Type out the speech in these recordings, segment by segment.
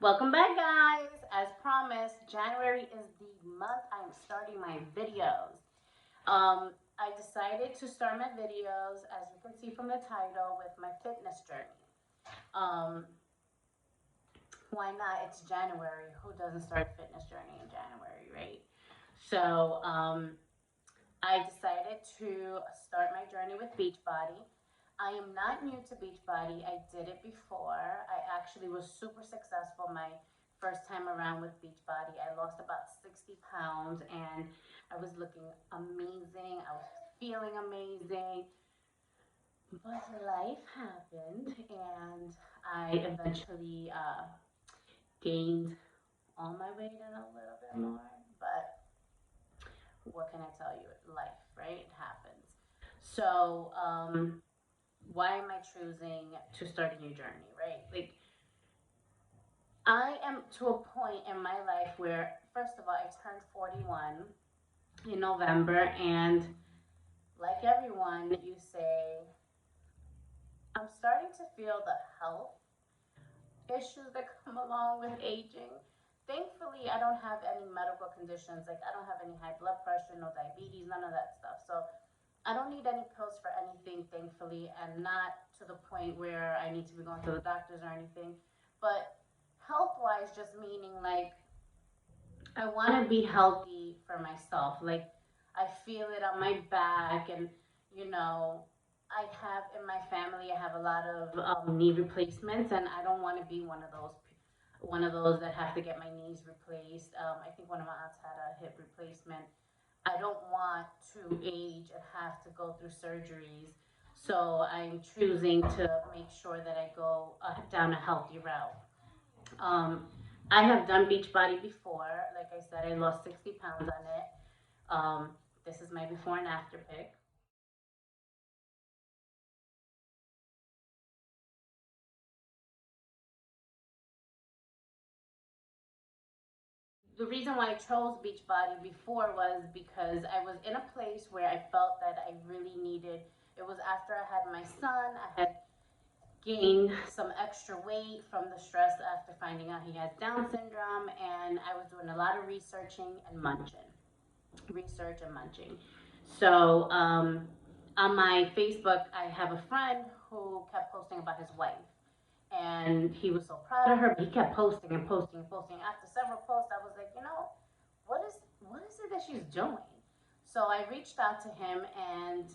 Welcome back, guys. As promised, January is the month I'm starting my videos. I decided to start my videos, as you can see from the title, with my fitness journey. Um, why not? It's January. Who doesn't start a fitness journey in January, right? So I decided to start my journey with Beachbody. I am not new to Beachbody. I did it before. I actually was super successful my first time around with Beachbody. I lost about 60 pounds and I was looking amazing. I was feeling amazing. But life happened and I eventually gained all my weight and a little bit more. But what can I tell you? Life, right? It happens. So why am I choosing to start a new journey, right? Like, I am to a point in my life where, first of all, I turned 41 in November, and like everyone, you say, I'm starting to feel the health issues that come along with aging. Thankfully, I don't have any medical conditions. Like, I don't have any high blood pressure, no diabetes, none of that stuff. So, I don't need any pills for anything, thankfully, and not to the point where I need to be going to the doctors or anything. But health wise, just meaning like I want to be healthy for myself. Like, I feel it on my back, and you know, I have in my family, I have a lot of knee replacements, and I don't want to be one of those that have to get my knees replaced. I think one of my aunts had a hip replacement. I don't want to age and have to go through surgeries. So I'm choosing to make sure that I go down a healthy route. Um, I have done Beachbody before. Like I said, I lost 60 pounds on it. This is my before and after pic. The reason why I chose Beachbody before was because I was in a place where I felt that I really needed. It was after I had my son. I had gained some extra weight from the stress after finding out he has Down syndrome, and I was doing a lot of research and munching. So on my Facebook, I have a friend who kept posting about his wife, and he was so proud of her, but he kept posting and posting and posting. After several posts, I was like, what is it that she's doing? So I reached out to him, and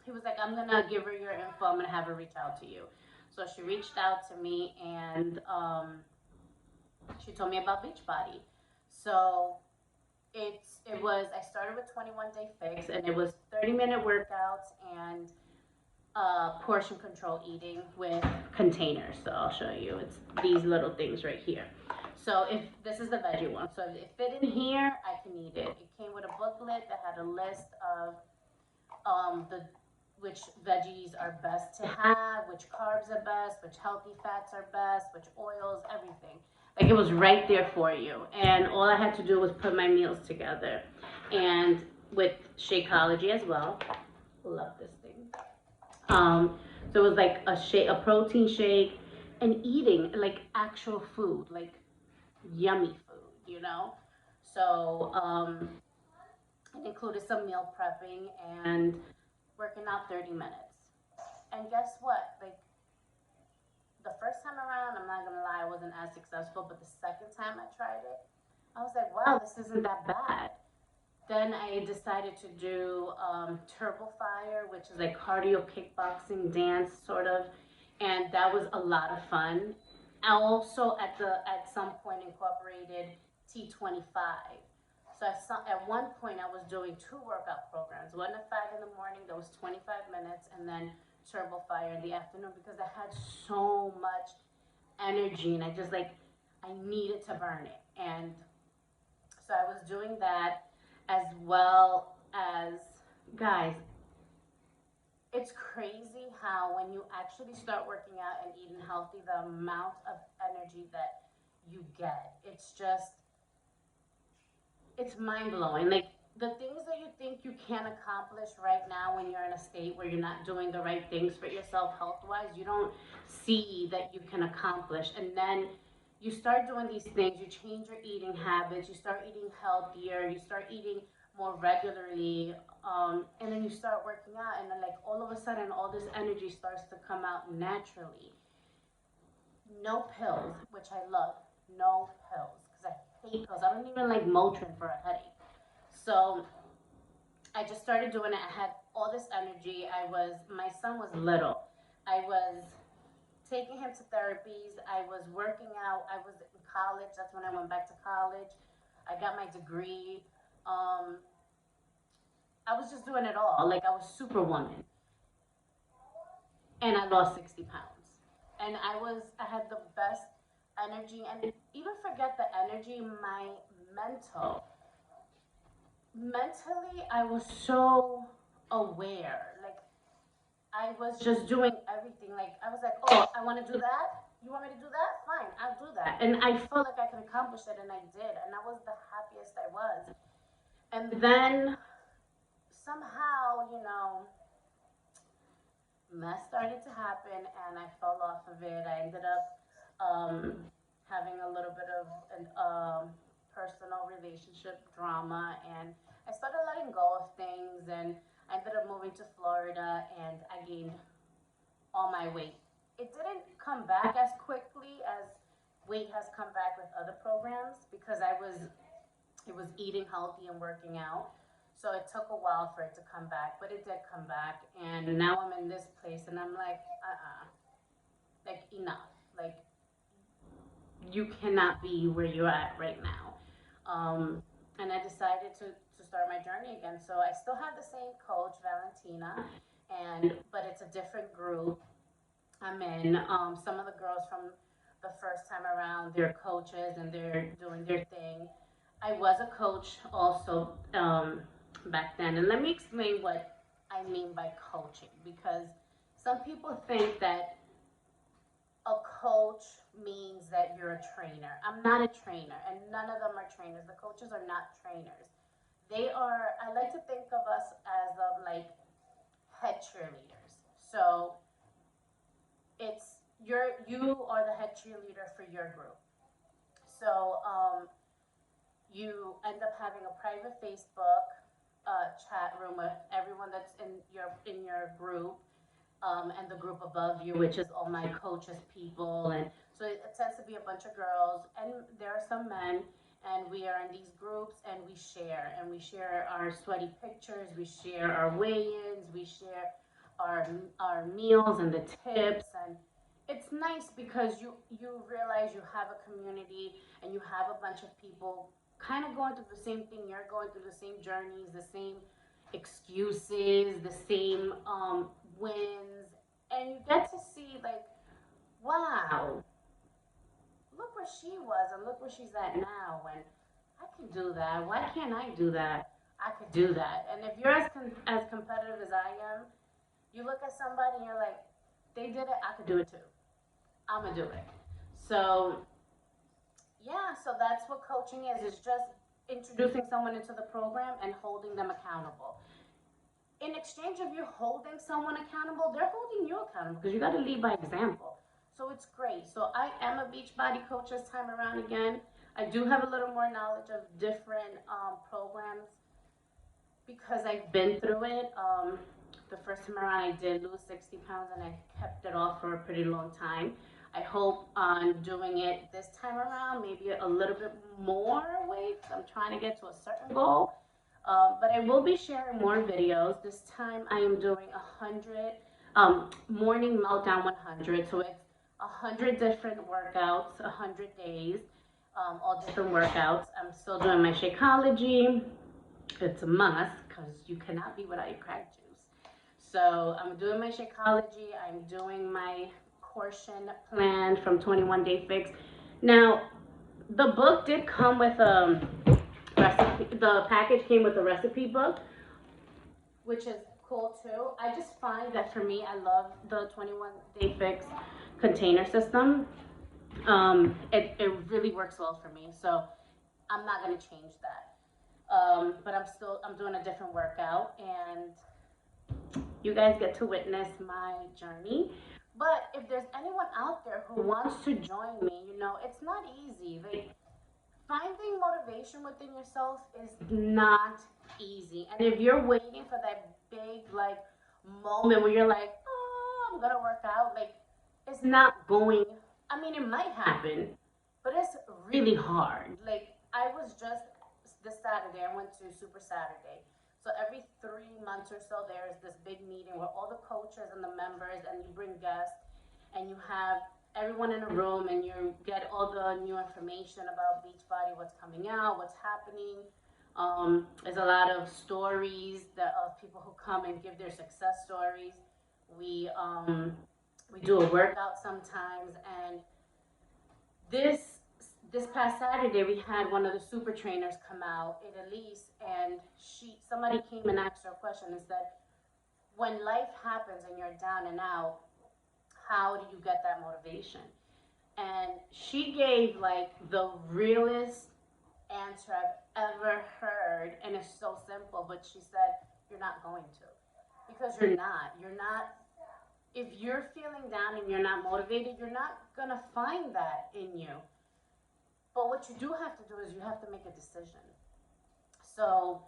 he was like, I'm gonna give her your info. I'm gonna have her reach out to you. So she reached out to me, and she told me about Beachbody. So it was I started with 21-day fix, and it was 30-minute workouts and portion control eating with containers. So I'll show you. It's these little things right here. So if this is the veggie one, so if it fit in here, I can eat it. It came with a booklet that had a list of the which veggies are best to have, which carbs are best, which healthy fats are best, which oils, everything. Like, it was right there for you. And all I had to do was put my meals together. And with Shakeology as well. Love this thing. So it was like a protein shake, and eating like actual food, like yummy food. So it included some meal prepping and working out 30 minutes. And guess what? Like, the first time around, I'm not gonna lie, I wasn't as successful, but the second time I tried it, I was like, wow, this isn't that bad. Then I decided to do Turbo Fire, which is like cardio kickboxing dance sort of, and that was a lot of fun. I also at some point incorporated T25. So at one point I was doing two workout programs, one at 5 in the morning that was 25 minutes, and then Turbo Fire in the afternoon, because I had so much energy and I needed to burn it. And so I was doing that, as well as, guys, it's crazy how when you actually start working out and eating healthy, the amount of energy that you get, it's mind blowing. Like, the things that you think you can't accomplish right now when you're in a state where you're not doing the right things for yourself health wise, you don't see that you can accomplish. And then you start doing these things, you change your eating habits, you start eating healthier, you start eating more regularly, and then you start working out, and then like all of a sudden, all this energy starts to come out naturally. No pills, which I love. No pills, because I hate pills. I don't even like Motrin for a headache. So I just started doing it. I had all this energy. My son was little. I was taking him to therapies. I was working out. I was in college. That's when I went back to college. I got my degree. Um, I was just doing it all. Like I was superwoman. And I lost 60 pounds. And I had the best energy. And even forget the energy, my mental. Mentally, I was so aware. Like I was just doing everything. Like I was like, oh, I want to do that. You want me to do that? Fine, I'll do that. And I felt like I could accomplish it, and I did. And I was the happiest I was. And then somehow, mess started to happen, and I fell off of it. I ended up having a little bit of an personal relationship drama, and I started letting go of things, and I ended up moving to Florida, and I gained all my weight. It didn't come back as quickly as weight has come back with other programs because it was eating healthy and working out. So it took a while for it to come back, but it did come back. And now I'm in this place and I'm like, like enough. Like you cannot be where you're at right now. And I decided to start my journey again. So I still have the same coach, Valentina, but it's a different group I'm in. Some of the girls from the first time around, they're coaches and they're doing their thing. I was a coach also back then. And let me explain what I mean by coaching because some people think that a coach means that you're a trainer. I'm not a trainer, and none of them are trainers. The coaches are not trainers. I like to think of us as like head cheerleaders. So you are the head cheerleader for your group. So you end up having a private Facebook chat room with everyone that's in your group, and the group above you, which is all my coaches people, and so it tends to be a bunch of girls, and there are some men, and we are in these groups, and we share our sweaty pictures, we share our weigh-ins, we share our meals and the tips, and it's nice because you realize you have a community and you have a bunch of people kind of going through the same thing you're going through, the same journeys, the same excuses, the same wins, and you get to see like, wow, look where she was and look where she's at now, and I can do that. Why can't I do that? I could do that. And if you're as competitive as I am, you look at somebody and you're like, they did it, I could do it too. I'm gonna do it. So yeah, so that's what coaching is. It's just introducing someone into the program and holding them accountable. In exchange of you holding someone accountable, they're holding you accountable because you got to lead by example. So it's great. So I am a Beachbody coach this time around again. I do have a little more knowledge of different programs because I've been through it. The first time around, I did lose 60 pounds and I kept it off for a pretty long time. I hope on doing it this time around, maybe a little bit more weight. I'm trying to get to a certain goal. But I will be sharing more videos. This time I am doing 100 morning meltdown 100. So it's 100 different workouts, 100 days, all different workouts. I'm still doing my Shakeology. It's a must because you cannot be without your crack juice. So I'm doing my Shakeology. I'm doing my portion plan from 21 Day Fix. Now, the book did come with a recipe. The package came with a recipe book, which is cool too. I just find that for me, I love the 21 Day Fix container system. It really works well for me, so I'm not going to change that. But I'm doing a different workout, and you guys get to witness my journey But if there's anyone out there who wants to join me, it's not easy. Like, finding motivation within yourself is not easy. And if you're waiting for that big, like, moment where you're like, oh, I'm gonna work out, like, it's not going, I mean, it might happen, but it's really hard. Like, I was just this Saturday, I went to Super Saturday. So every 3 months or so, there's this big meeting where all the coaches and the members, and you bring guests, and you have everyone in a room, and you get all the new information about Beachbody, what's coming out, what's happening. There's a lot of stories of people who come and give their success stories. We we do a workout sometimes, and this this past Saturday we had one of the super trainers come out, Elise, and somebody came and asked her a question and said, when life happens and you're down and out, how do you get that motivation? And she gave like the realest answer I've ever heard, and it's so simple, but she said, you're not going to. Because you're not, if you're feeling down and you're not motivated, you're not gonna find that in you. But what you do have to do is you have to make a decision. So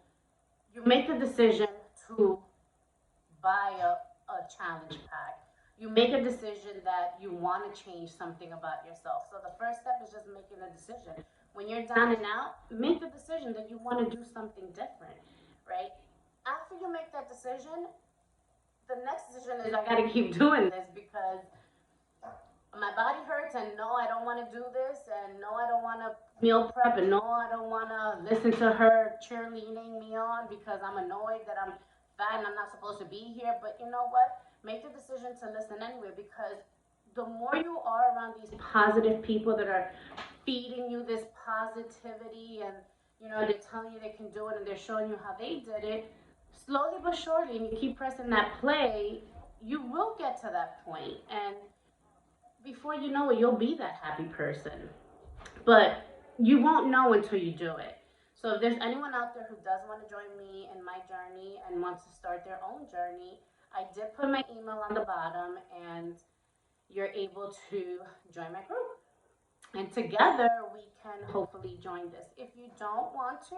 you make the decision to buy a challenge pack. You make a decision that you want to change something about yourself. So the first step is just making a decision. When you're down and out, make the decision that you want to do something different, right? After you make that decision, the next decision is I got to keep doing this because my body hurts, and no, I don't want to do this, and no, I don't want to meal prep, and no, I don't want to listen to her cheerleading me on because I'm annoyed that I'm fat and I'm not supposed to be here. But you know what? Make the decision to listen anyway, because the more you are around these positive people that are feeding you this positivity, and they're telling you they can do it, and they're showing you how they did it, slowly but surely, and you keep pressing that play, you will get to that point, and before you know it, you'll be that happy person. But you won't know until you do it. So if there's anyone out there who does want to join me in my journey and wants to start their own journey, I did put my email on the bottom, and you're able to join my group. And together we can hopefully join this. If you don't want to,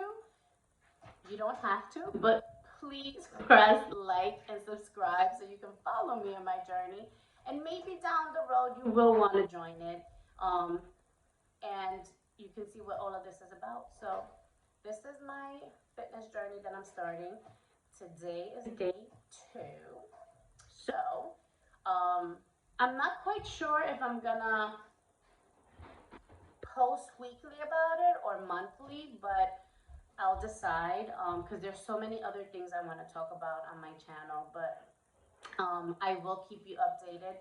you don't have to, but please press like and subscribe so you can follow me in my journey. And maybe down the road you will want to join it. And you can see what all of this is about. So this is my fitness journey that I'm starting. Today is day 2. So I'm not quite sure if I'm gonna post weekly about it or monthly, but I'll decide because there's so many other things I want to talk about on my channel. But I will keep you updated.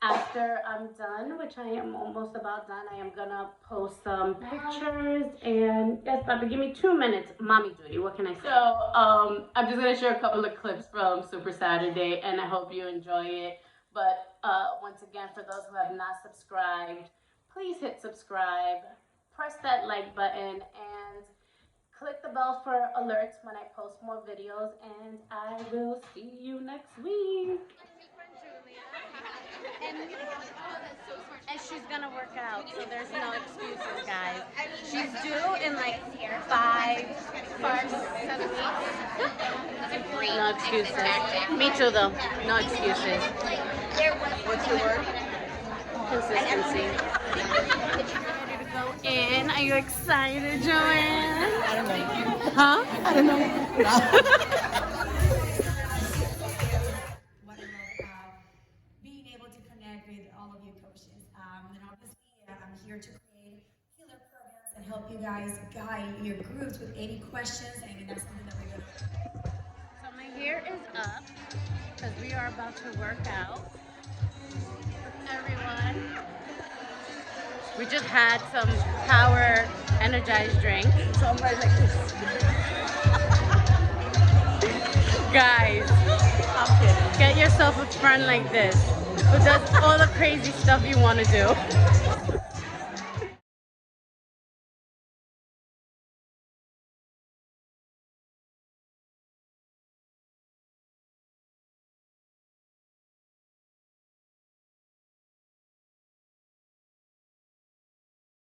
After I'm done, which I am almost about done, I am gonna post some pictures. And yes, Papa, give me 2 minutes. Mommy duty, what can I say? So I'm just gonna share a couple of clips from Super Saturday, and I hope you enjoy it. But once again, for those who have not subscribed, please hit subscribe, press that like button, and click the bell for alerts when I post more videos, and I will see you next week. And she's gonna work out, so there's no excuses, guys. She's due in like 5, 7 weeks. No excuses. Me too, though. No excuses. What's your word? Consistency. Ready to go in? Are you excited, Joanne? I don't know. Huh? I don't know. What I love being able to connect with all of you coaches. And obviously, I'm here to create killer programs and help you guys guide your groups with any questions. And that's something that we're going to do. So my hair is up because we are about to work out. Everyone. We just had some power energized drink. So I'm right like this. Guys, I'm kidding. get yourself a friend like this who does all the crazy stuff you want to do.